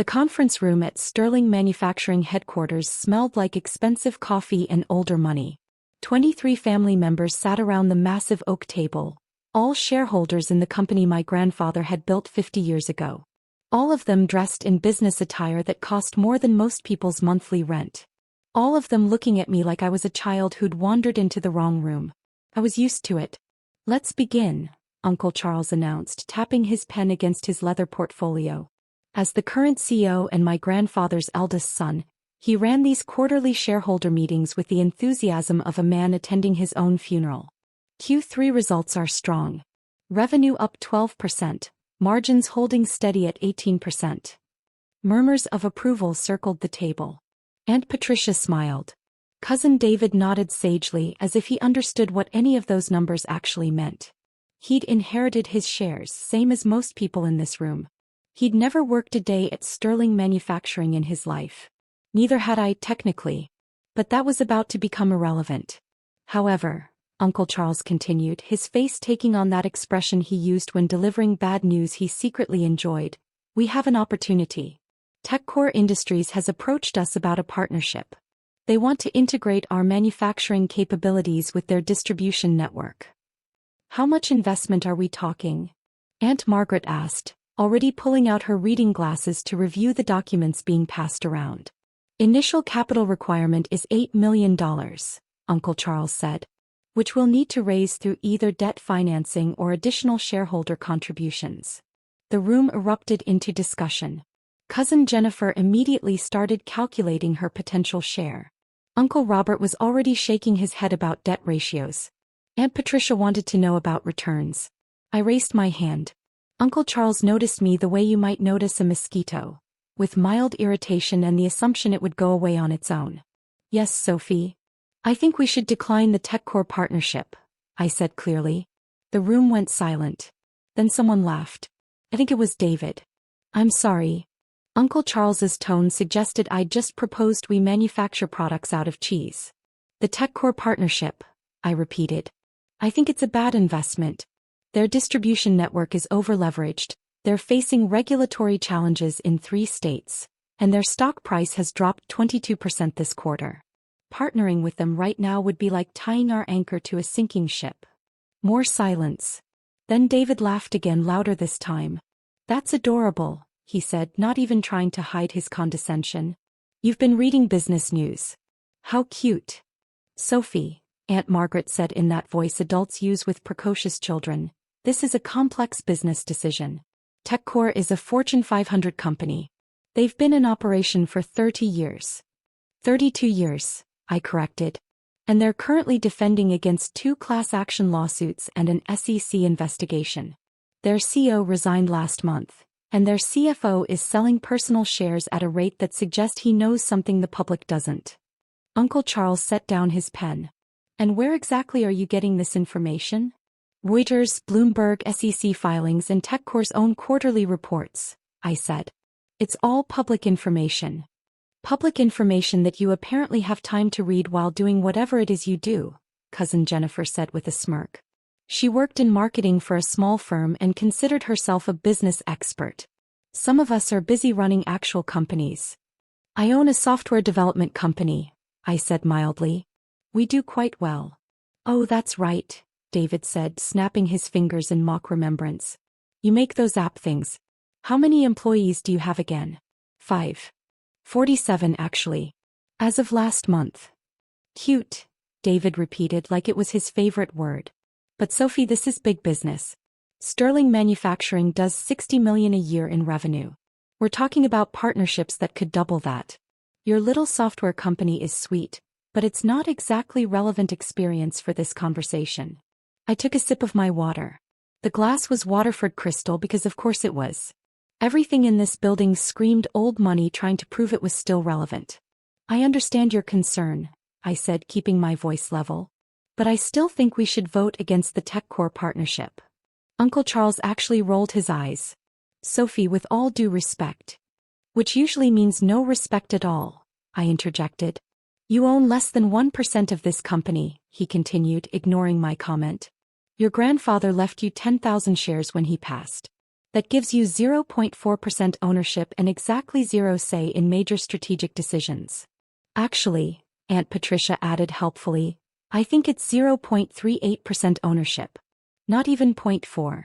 The conference room at Sterling Manufacturing headquarters smelled like expensive coffee and older money. 23 family members sat around the massive oak table, all shareholders in the company my grandfather had built 50 years ago. All of them dressed in business attire that cost more than most people's monthly rent. All of them looking at me like I was a child who'd wandered into the wrong room. I was used to it. "Let's begin," Uncle Charles announced, tapping his pen against his leather portfolio. As the current CEO and my grandfather's eldest son, he ran these quarterly shareholder meetings with the enthusiasm of a man attending his own funeral. Q3 results are strong. Revenue up 12%, margins holding steady at 18%. Murmurs of approval circled the table. Aunt Patricia smiled. Cousin David nodded sagely as if he understood what any of those numbers actually meant. He'd inherited his shares, same as most people in this room. He'd never worked a day at Sterling Manufacturing in his life. Neither had I, technically. But that was about to become irrelevant. However, Uncle Charles continued, his face taking on that expression he used when delivering bad news he secretly enjoyed, "We have an opportunity. TechCore Industries has approached us about a partnership. They want to integrate our manufacturing capabilities with their distribution network." "How much investment are we talking?" Aunt Margaret asked, already pulling out her reading glasses to review the documents being passed around. "Initial capital requirement is $8 million, Uncle Charles said, which we'll need to raise through either debt financing or additional shareholder contributions." The room erupted into discussion. Cousin Jennifer immediately started calculating her potential share. Uncle Robert was already shaking his head about debt ratios. Aunt Patricia wanted to know about returns. I raised my hand. Uncle Charles noticed me the way you might notice a mosquito, with mild irritation and the assumption it would go away on its own. "Yes, Sophie. I think we should decline the TechCore partnership," I said clearly. The room went silent. Then someone laughed. I think it was David. "I'm sorry." Uncle Charles's tone suggested I'd just proposed we manufacture products out of cheese. "The TechCore partnership," I repeated. "I think it's a bad investment. Their distribution network is overleveraged, they're facing regulatory challenges in 3 states, and their stock price has dropped 22% this quarter. Partnering with them right now would be like tying our anchor to a sinking ship." More silence. Then David laughed again, louder this time. "That's adorable," he said, not even trying to hide his condescension. "You've been reading business news. How cute." "Sophie," Aunt Margaret said in that voice adults use with precocious children, "this is a complex business decision. TechCore is a Fortune 500 company. They've been in operation for 30 years. 32 years, I corrected. And they're currently defending against 2 class action lawsuits and an SEC investigation. Their CEO resigned last month, and their CFO is selling personal shares at a rate that suggests he knows something the public doesn't." Uncle Charles set down his pen. "And where exactly are you getting this information?" "Reuters, Bloomberg, SEC filings, and TechCore's own quarterly reports," I said. "It's all public information. Public information that you apparently have time to read while doing whatever it is you do," Cousin Jennifer said with a smirk. She worked in marketing for a small firm and considered herself a business expert. "Some of us are busy running actual companies." "I own a software development company," I said mildly. "We do quite well." "Oh, that's right," David said, snapping his fingers in mock remembrance. "You make those app things. How many employees do you have again?" 5. 47 actually. As of last month." "Cute," David repeated like it was his favorite word. "But Sophie, this is big business. Sterling Manufacturing does $60 million a year in revenue. We're talking about partnerships that could double that. Your little software company is sweet, but it's not exactly relevant experience for this conversation." I took a sip of my water. The glass was Waterford crystal because of course it was. Everything in this building screamed old money, trying to prove it was still relevant. "I understand your concern," I said, keeping my voice level. "But I still think we should vote against the TechCore partnership." Uncle Charles actually rolled his eyes. "Sophie, with all due respect." "Which usually means no respect at all," I interjected. "You own less than 1% of this company," he continued, ignoring my comment. "Your grandfather left you 10,000 shares when he passed. That gives you 0.4% ownership and exactly zero say in major strategic decisions. Actually, Aunt Patricia added helpfully, I think it's 0.38% ownership. Not even 0.4.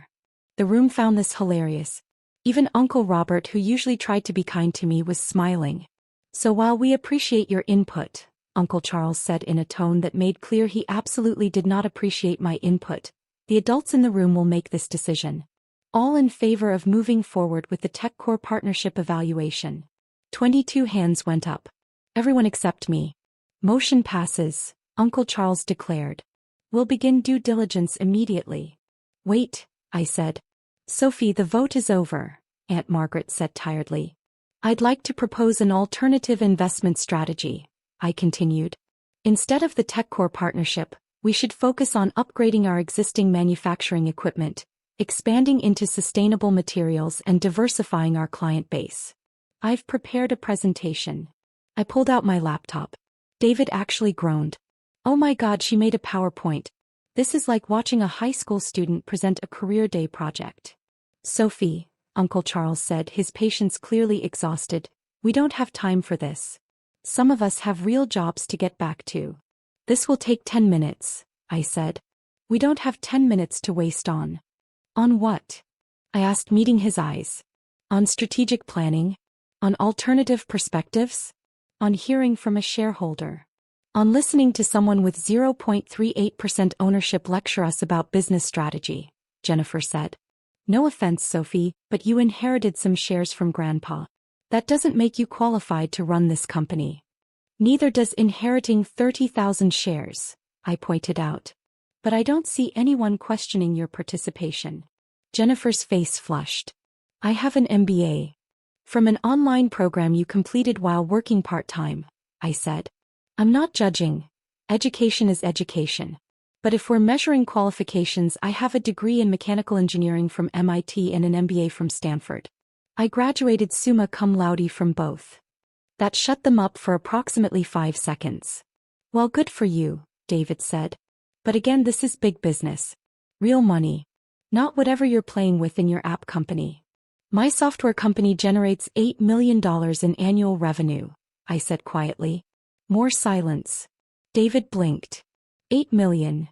The room found this hilarious. Even Uncle Robert, who usually tried to be kind to me, was smiling. So while we appreciate your input, Uncle Charles said in a tone that made clear he absolutely did not appreciate my input, the adults in the room will make this decision. All in favor of moving forward with the TechCore partnership evaluation. 22 hands went up. Everyone except me. Motion passes, Uncle Charles declared. We'll begin due diligence immediately. Wait, I said. Sophie, the vote is over, Aunt Margaret said tiredly. I'd like to propose an alternative investment strategy, I continued. Instead of the TechCore partnership, we should focus on upgrading our existing manufacturing equipment, expanding into sustainable materials and diversifying our client base. I've prepared a presentation. I pulled out my laptop. David actually groaned. Oh my God, she made a PowerPoint. This is like watching a high school student present a career day project. Sophie, Uncle Charles said, his patience clearly exhausted, we don't have time for this. Some of us have real jobs to get back to. This will take 10 minutes, I said. We don't have 10 minutes to waste on. On what? I asked, meeting his eyes. On strategic planning? On alternative perspectives? On hearing from a shareholder? On listening to someone with 0.38% ownership lecture us about business strategy, Jennifer said. No offense, Sophie, but you inherited some shares from Grandpa. That doesn't make you qualified to run this company. Neither does inheriting 30,000 shares, I pointed out. But I don't see anyone questioning your participation. Jennifer's face flushed. I have an MBA. From an online program you completed while working part-time, I said. I'm not judging. Education is education. But if we're measuring qualifications, I have a degree in mechanical engineering from MIT and an MBA from Stanford. I graduated summa cum laude from both. That shut them up for approximately 5 seconds. Well, good for you, David said. But again, this is big business. Real money. Not whatever you're playing with in your app company. My software company generates $8 million in annual revenue, I said quietly. More silence. David blinked. 8 million.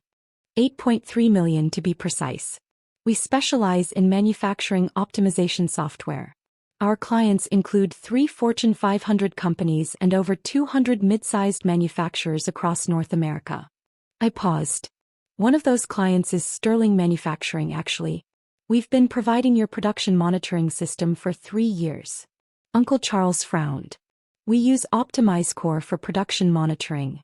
8.3 million to be precise. We specialize in manufacturing optimization software. Our clients include 3 Fortune 500 companies and over 200 mid-sized manufacturers across North America. I paused. One of those clients is Sterling Manufacturing, actually. We've been providing your production monitoring system for 3 years. Uncle Charles frowned. We use OptimizeCore for production monitoring.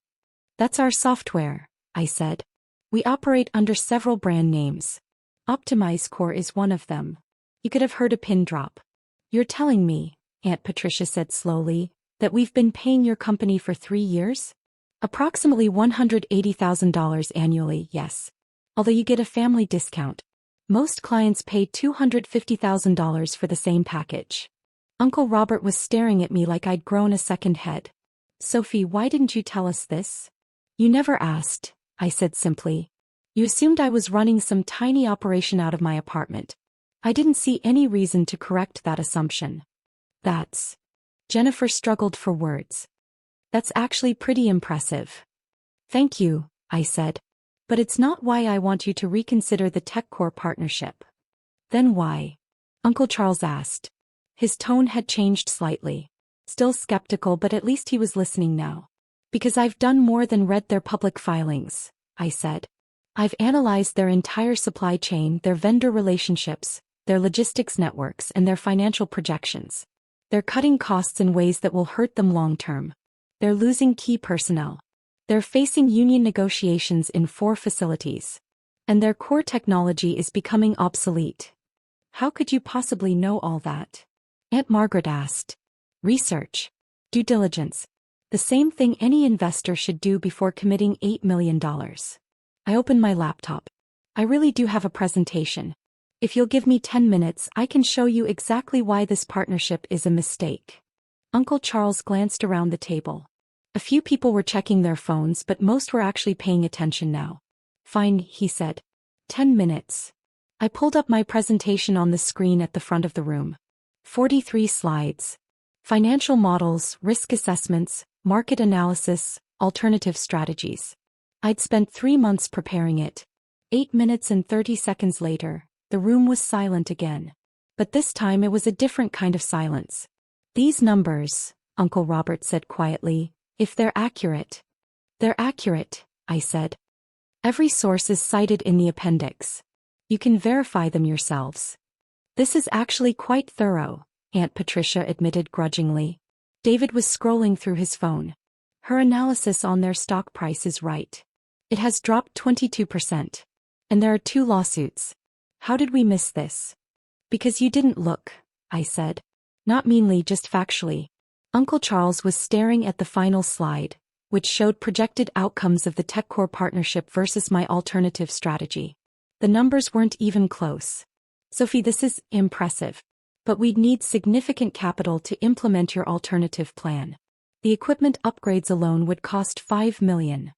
That's our software, I said. We operate under several brand names. OptimizeCore is one of them. You could have heard a pin drop. You're telling me, Aunt Patricia said slowly, that we've been paying your company for 3 years? Approximately $180,000 annually, yes. Although you get a family discount. Most clients pay $250,000 for the same package. Uncle Robert was staring at me like I'd grown a second head. Sophie, why didn't you tell us this? You never asked, I said simply. You assumed I was running some tiny operation out of my apartment. I didn't see any reason to correct that assumption. That's... Jennifer struggled for words. That's actually pretty impressive. Thank you, I said. But it's not why I want you to reconsider the TechCore partnership. Then why? Uncle Charles asked. His tone had changed slightly. Still skeptical, but at least he was listening now. Because I've done more than read their public filings, I said. I've analyzed their entire supply chain, their vendor relationships, their logistics networks, and their financial projections. They're cutting costs in ways that will hurt them long term. They're losing key personnel. They're facing union negotiations in 4 facilities. And their core technology is becoming obsolete. How could you possibly know all that? Aunt Margaret asked. Research. Due diligence. The same thing any investor should do before committing $8 million. I opened my laptop. I really do have a presentation. If you'll give me 10 minutes, I can show you exactly why this partnership is a mistake. Uncle Charles glanced around the table. A few people were checking their phones, but most were actually paying attention now. Fine, he said. 10 minutes. I pulled up my presentation on the screen at the front of the room. 43 slides. Financial models, risk assessments, market analysis, alternative strategies. I'd spent 3 months preparing it. 8 minutes and 30 seconds later, the room was silent again. But this time it was a different kind of silence. These numbers, Uncle Robert said quietly, if they're accurate. They're accurate, I said. Every source is cited in the appendix. You can verify them yourselves. This is actually quite thorough, Aunt Patricia admitted grudgingly. David was scrolling through his phone. Her analysis on their stock price is right. It has dropped 22%. And there are 2 lawsuits. How did we miss this? Because you didn't look, I said. Not meanly, just factually. Uncle Charles was staring at the final slide, which showed projected outcomes of the TechCore partnership versus my alternative strategy. The numbers weren't even close. Sophie, this is impressive. But we'd need significant capital to implement your alternative plan. The equipment upgrades alone would cost $5 million.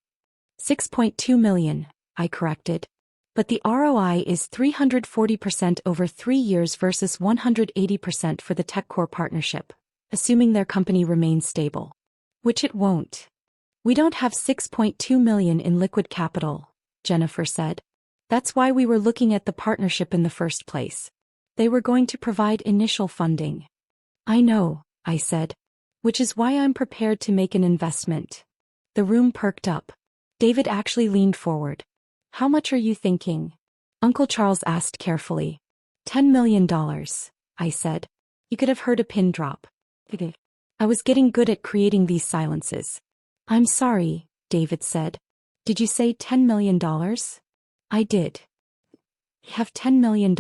$6.2 million, I corrected. But the ROI is 340% over 3 years versus 180% for the TechCore partnership, assuming their company remains stable. Which it won't. We don't have $6.2 million in liquid capital, Jennifer said. That's why we were looking at the partnership in the first place. They were going to provide initial funding. I know, I said. Which is why I'm prepared to make an investment. The room perked up. David actually leaned forward. How much are you thinking? Uncle Charles asked carefully. $10 million, I said. You could have heard a pin drop. I was getting good at creating these silences. I'm sorry, David said. Did you say $10 million? I did. You have $10 million?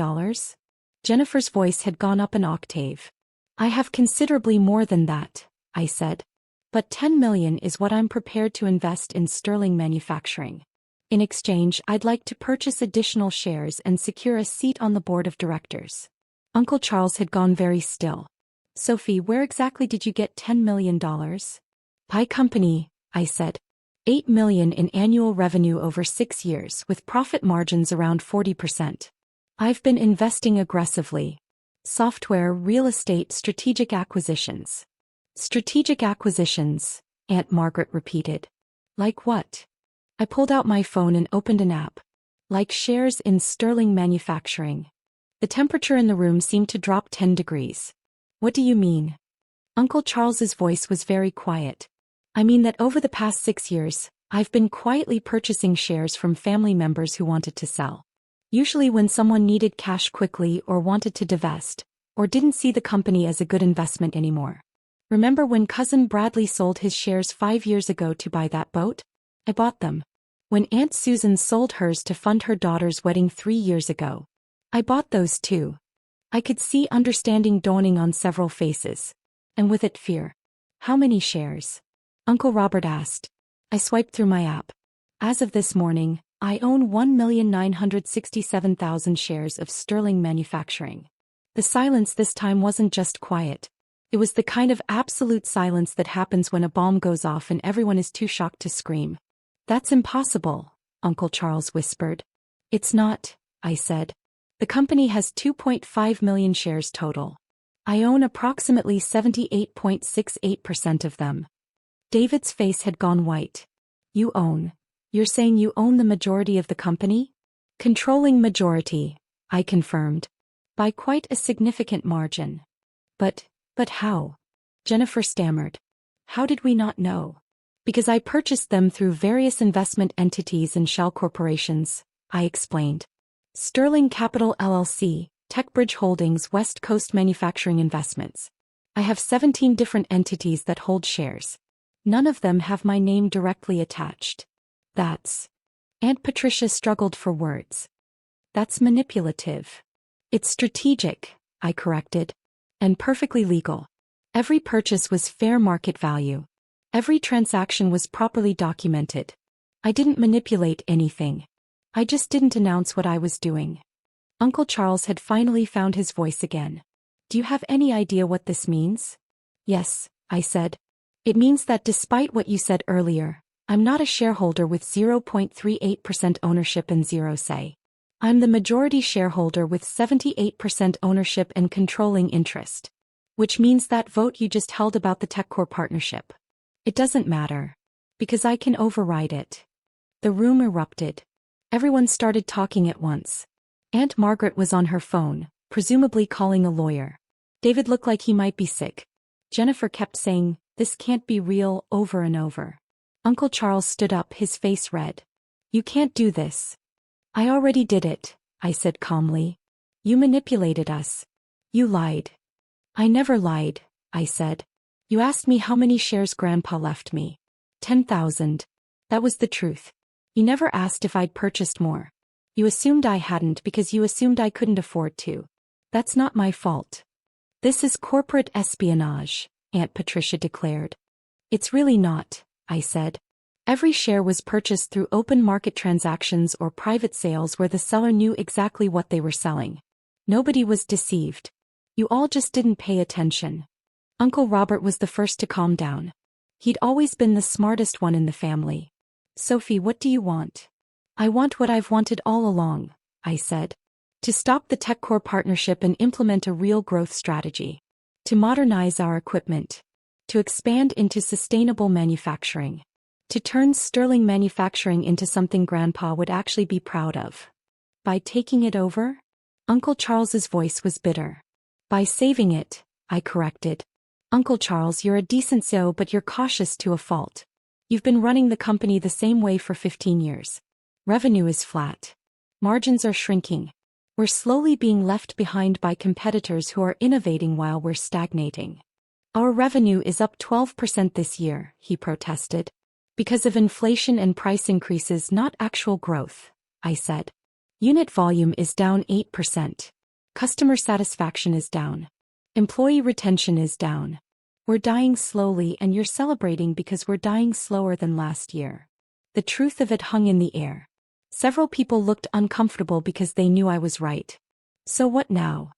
Jennifer's voice had gone up an octave. I have considerably more than that, I said. But $10 million is what I'm prepared to invest in Sterling Manufacturing. In exchange, I'd like to purchase additional shares and secure a seat on the board of directors. Uncle Charles had gone very still. Sophie, where exactly did you get $10 million? Pie company, I said. $8 million in annual revenue over 6 years with profit margins around 40%. I've been investing aggressively. Software, real estate, strategic acquisitions. Strategic acquisitions, Aunt Margaret repeated. Like what? I pulled out my phone and opened an app. Like shares in Sterling Manufacturing. The temperature in the room seemed to drop 10 degrees. What do you mean? Uncle Charles's voice was very quiet. I mean that over the past 6 years, I've been quietly purchasing shares from family members who wanted to sell. Usually when someone needed cash quickly or wanted to divest, or didn't see the company as a good investment anymore. Remember when cousin Bradley sold his shares 5 years ago to buy that boat? I bought them. When Aunt Susan sold hers to fund her daughter's wedding 3 years ago. I bought those too. I could see understanding dawning on several faces. And with it fear. How many shares? Uncle Robert asked. I swiped through my app. As of this morning, I own 1,967,000 shares of Sterling Manufacturing. The silence this time wasn't just quiet. It was the kind of absolute silence that happens when a bomb goes off and everyone is too shocked to scream. That's impossible, Uncle Charles whispered. It's not, I said. The company has 2.5 million shares total. I own approximately 78.68% of them. David's face had gone white. You're saying you own the majority of the company? Controlling majority, I confirmed. By quite a significant margin. But how? Jennifer stammered. How did we not know? Because I purchased them through various investment entities and shell corporations, I explained. Sterling Capital LLC, TechBridge Holdings, West Coast Manufacturing Investments. I have 17 different entities that hold shares. None of them have my name directly attached. That's... Aunt Patricia struggled for words. That's manipulative. It's strategic, I corrected. And perfectly legal. Every purchase was fair market value. Every transaction was properly documented. I didn't manipulate anything. I just didn't announce what I was doing. Uncle Charles had finally found his voice again. Do you have any idea what this means? Yes, I said. It means that despite what you said earlier, I'm not a shareholder with 0.38% ownership and zero say. I'm the majority shareholder with 78% ownership and controlling interest. Which means that vote you just held about the TechCore partnership. It doesn't matter. Because I can override it. The room erupted. Everyone started talking at once. Aunt Margaret was on her phone, presumably calling a lawyer. David looked like he might be sick. Jennifer kept saying, "This can't be real," over and over. Uncle Charles stood up, his face red. "You can't do this." "I already did it," I said calmly. "You manipulated us. You lied." "I never lied," I said. "You asked me how many shares Grandpa left me. 10,000. That was the truth. You never asked if I'd purchased more. You assumed I hadn't because you assumed I couldn't afford to. That's not my fault." "This is corporate espionage," Aunt Patricia declared. "It's really not," I said. "Every share was purchased through open market transactions or private sales where the seller knew exactly what they were selling. Nobody was deceived. You all just didn't pay attention." Uncle Robert was the first to calm down. He'd always been the smartest one in the family. "Sophie, what do you want?" "I want what I've wanted all along," I said. "To stop the TechCore partnership and implement a real growth strategy. To modernize our equipment. To expand into sustainable manufacturing. To turn Sterling manufacturing into something Grandpa would actually be proud of." "By taking it over?" Uncle Charles's voice was bitter. "By saving it," I corrected. "Uncle Charles, you're a decent CEO, but you're cautious to a fault. You've been running the company the same way for 15 years. Revenue is flat. Margins are shrinking. We're slowly being left behind by competitors who are innovating while we're stagnating. Our revenue is up 12% this year," he protested. "Because of inflation and price increases, not actual growth," I said. "Unit volume is down 8%. Customer satisfaction is down. Employee retention is down. We're dying slowly, and you're celebrating because we're dying slower than last year." The truth of it hung in the air. Several people looked uncomfortable because they knew I was right. "So what now?"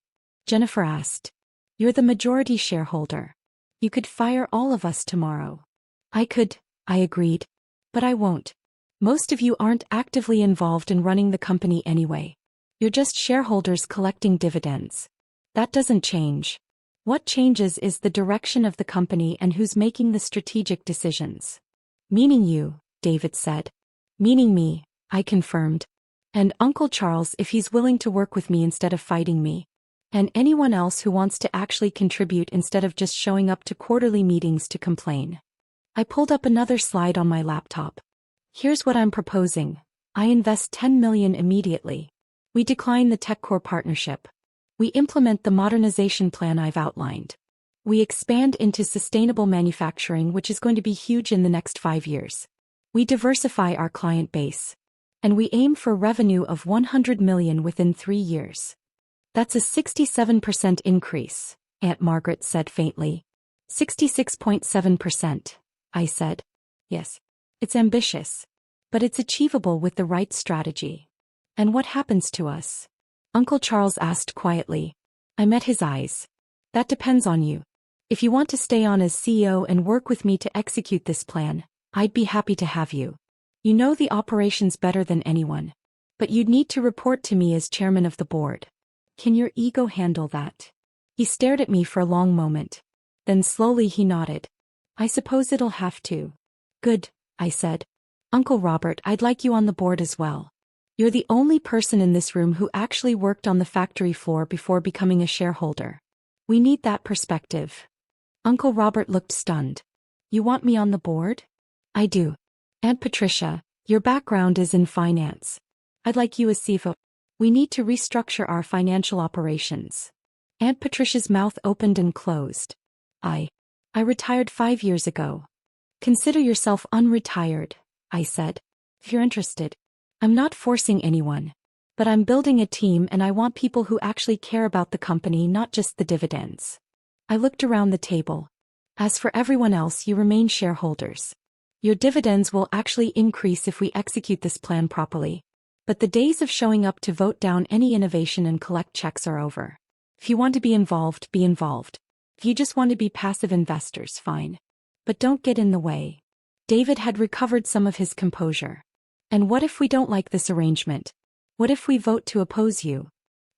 Jennifer asked. "You're the majority shareholder. You could fire all of us tomorrow." "I could," I agreed. "But I won't. Most of you aren't actively involved in running the company anyway. You're just shareholders collecting dividends. That doesn't change. What changes is the direction of the company and who's making the strategic decisions." "Meaning you," David said. "Meaning me," I confirmed. "And Uncle Charles, if he's willing to work with me instead of fighting me. And anyone else who wants to actually contribute instead of just showing up to quarterly meetings to complain." I pulled up another slide on my laptop. "Here's what I'm proposing. I invest $10 million immediately. We decline the TechCore partnership. We implement the modernization plan I've outlined. We expand into sustainable manufacturing, which is going to be huge in the next 5 years. We diversify our client base. And we aim for revenue of $100 million within 3 years." "That's a 67% increase," Aunt Margaret said faintly. 66.7%, I said. "Yes. It's ambitious. But it's achievable with the right strategy." "And what happens to us?" Uncle Charles asked quietly. I met his eyes. "That depends on you. If you want to stay on as CEO and work with me to execute this plan, I'd be happy to have you. You know the operations better than anyone. But you'd need to report to me as chairman of the board. Can your ego handle that?" He stared at me for a long moment. Then slowly he nodded. "I suppose it'll have to." "Good," I said. "Uncle Robert, I'd like you on the board as well. You're the only person in this room who actually worked on the factory floor before becoming a shareholder. We need that perspective." Uncle Robert looked stunned. "You want me on the board?" "I do. Aunt Patricia, your background is in finance. I'd like you as CFO. We need to restructure our financial operations." Aunt Patricia's mouth opened and closed. I retired 5 years ago." "Consider yourself unretired," I said. "If you're interested. I'm not forcing anyone. But I'm building a team, and I want people who actually care about the company, not just the dividends." I looked around the table. "As for everyone else, you remain shareholders. Your dividends will actually increase if we execute this plan properly. But the days of showing up to vote down any innovation and collect checks are over. If you want to be involved, be involved. If you just want to be passive investors, fine. But don't get in the way." David had recovered some of his composure. "And what if we don't like this arrangement?" What if we vote to oppose you?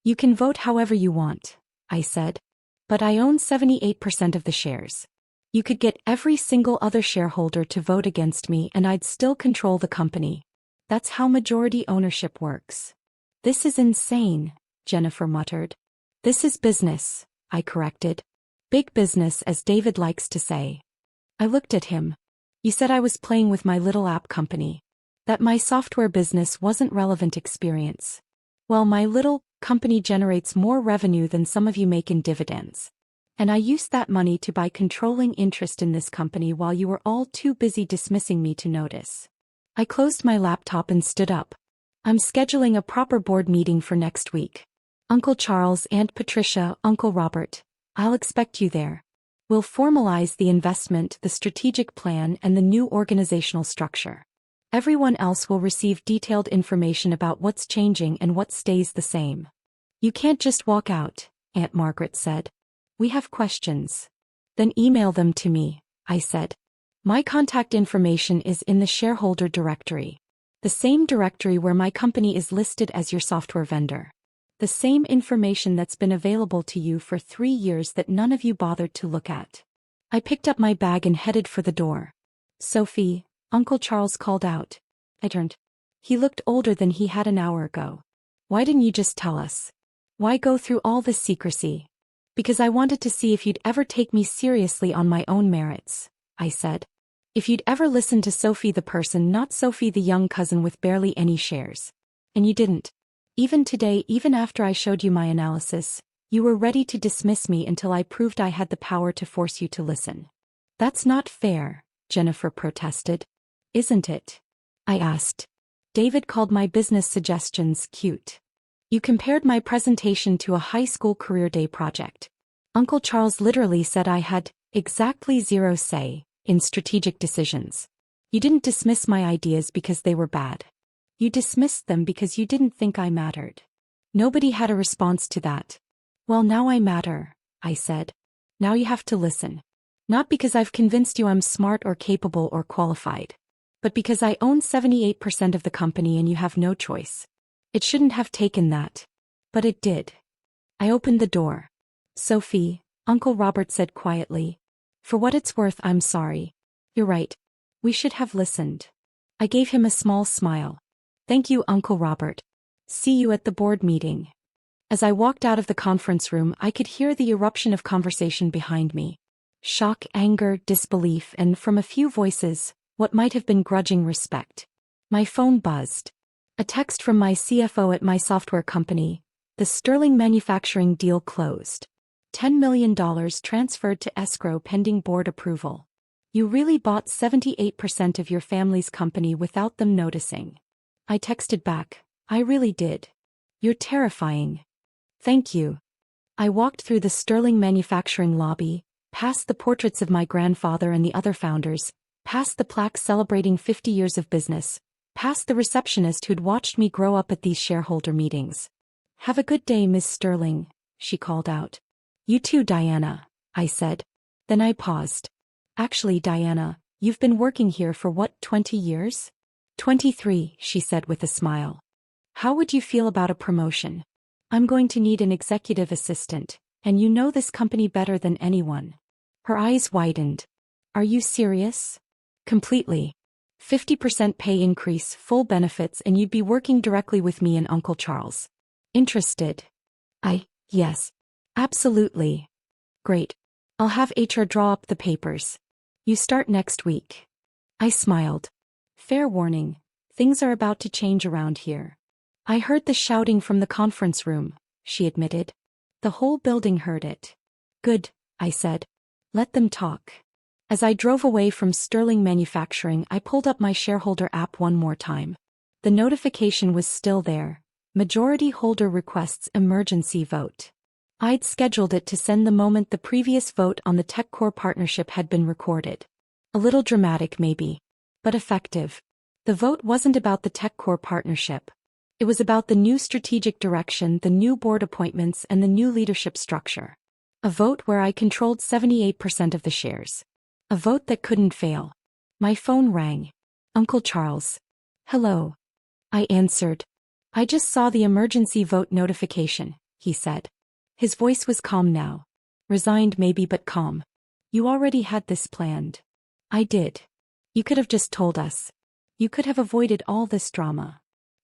You can vote however you want, I said. But I own 78% of the shares. You could get every single other shareholder to vote against me and I'd still control the company. That's how majority ownership works. This is insane, Jennifer muttered. This is business, I corrected. Big business, as David likes to say. I looked at him. You said I was playing with my little app company. That my software business wasn't relevant experience. Well, my little company generates more revenue than some of you make in dividends. And I used that money to buy controlling interest in this company while you were all too busy dismissing me to notice. I closed my laptop and stood up. I'm scheduling a proper board meeting for next week. Uncle Charles, Aunt Patricia, Uncle Robert, I'll expect you there. We'll formalize the investment, the strategic plan, and the new organizational structure. Everyone else will receive detailed information about what's changing and what stays the same. You can't just walk out, Aunt Margaret said. We have questions. Then email them to me, I said. My contact information is in the shareholder directory. The same directory where my company is listed as your software vendor. The same information that's been available to you for 3 years that none of you bothered to look at. I picked up my bag and headed for the door. Sophie, Uncle Charles called out. I turned. He looked older than he had an hour ago. Why didn't you just tell us? Why go through all this secrecy? Because I wanted to see if you'd ever take me seriously on my own merits, I said. If you'd ever listen to Sophie the person, not Sophie the young cousin with barely any shares. And you didn't. Even today, even after I showed you my analysis, you were ready to dismiss me until I proved I had the power to force you to listen. That's not fair, Jennifer protested. Isn't it? I asked. David called my business suggestions cute. You compared my presentation to a high school career day project. Uncle Charles literally said I had exactly zero say in strategic decisions. You didn't dismiss my ideas because they were bad. You dismissed them because you didn't think I mattered. Nobody had a response to that. Well, now I matter, I said. Now you have to listen. Not because I've convinced you I'm smart or capable or qualified. But because I own 78% of the company and you have no choice. It shouldn't have taken that. But it did. I opened the door. Sophie, Uncle Robert said quietly. For what it's worth, I'm sorry. You're right. We should have listened. I gave him a small smile. Thank you, Uncle Robert. See you at the board meeting. As I walked out of the conference room, I could hear the eruption of conversation behind me. Shock, anger, disbelief, and from a few voices, what might have been grudging respect. My phone buzzed. A text from my CFO at my software company. The Sterling manufacturing deal closed. $10 million transferred to escrow pending board approval. You really bought 78% of your family's company without them noticing. I texted back, I really did. You're terrifying. Thank you. I walked through the Sterling manufacturing lobby, past the portraits of my grandfather and the other founders, past the plaque celebrating 50 years of business, past the receptionist who'd watched me grow up at these shareholder meetings. Have a good day, Miss Sterling, she called out. You too, Diana, I said. Then I paused. Actually, Diana, you've been working here for what, 20 years? 23, she said with a smile. How would you feel about a promotion? I'm going to need an executive assistant, and you know this company better than anyone. Her eyes widened. Are you serious? Completely. 50% pay increase, full benefits, and you'd be working directly with me and Uncle Charles. Interested? Yes. Absolutely. Great. I'll have HR draw up the papers. You start next week. I smiled. Fair warning, things are about to change around here. I heard the shouting from the conference room, she admitted. The whole building heard it. Good, I said. Let them talk. As I drove away from Sterling Manufacturing, I pulled up my shareholder app one more time. The notification was still there. Majority holder requests emergency vote. I'd scheduled it to send the moment the previous vote on the TechCore partnership had been recorded. A little dramatic maybe, but effective. The vote wasn't about the TechCore partnership. It was about the new strategic direction, the new board appointments, and the new leadership structure. A vote where I controlled 78% of the shares. A vote that couldn't fail. My phone rang. Uncle Charles. Hello. I answered. I just saw the emergency vote notification, he said. His voice was calm now. Resigned maybe, but calm. You already had this planned. I did. You could have just told us. You could have avoided all this drama.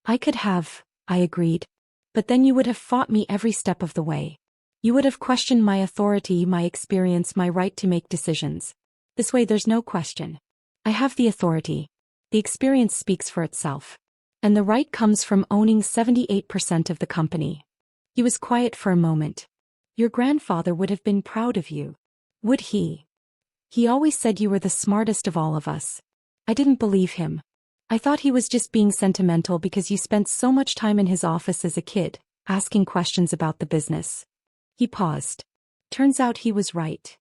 I could have, I agreed. But then you would have fought me every step of the way. You would have questioned my authority, my experience, my right to make decisions. This way there's no question. I have the authority. The experience speaks for itself. And the right comes from owning 78% of the company. He was quiet for a moment. Your grandfather would have been proud of you. Would he? He always said you were the smartest of all of us. I didn't believe him. I thought he was just being sentimental because you spent so much time in his office as a kid, asking questions about the business. He paused. Turns out he was right.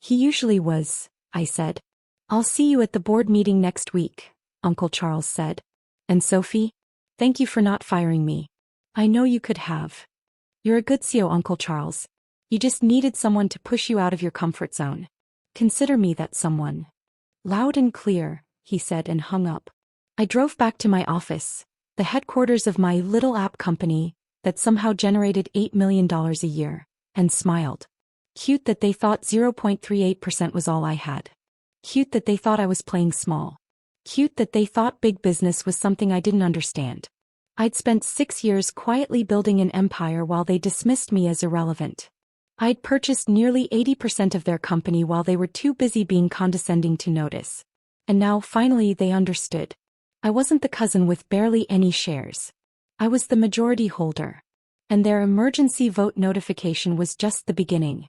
He usually was, I said. I'll see you at the board meeting next week, Uncle Charles said. And Sophie? Thank you for not firing me. I know you could have. You're a good CEO, Uncle Charles. You just needed someone to push you out of your comfort zone. Consider me that someone. Loud and clear, he said and hung up. I drove back to my office, the headquarters of my little app company that somehow generated $8 million a year, and smiled. Cute that they thought 0.38% was all I had. Cute that they thought I was playing small. Cute that they thought big business was something I didn't understand. I'd spent 6 years quietly building an empire while they dismissed me as irrelevant. I'd purchased nearly 80% of their company while they were too busy being condescending to notice. And now finally they understood. I wasn't the cousin with barely any shares. I was the majority holder. And their emergency vote notification was just the beginning.